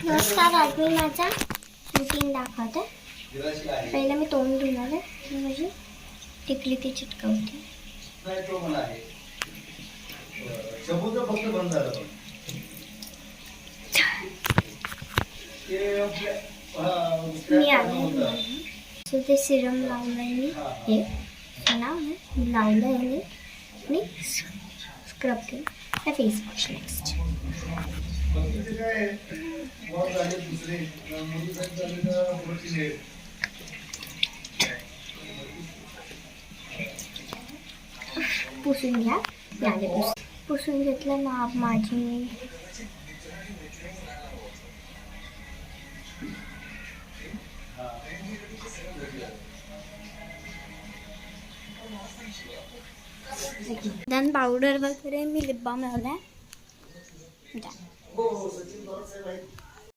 नमस्कार, आज मी माझा रुटीन दाखवते. पहिलं मी तोंड धुणार आहे, माझी टिकली ती चिटकवते. मी आले ते सिरम लावलंय मी, हे लावलं आहे मी स्क्रब केलं फेस वॉश. नेक्स्ट पुसून घ्या. याने पुसून घेतलं ना माझी. देन पावडर वगैरे मी लिप बाम लावलाय.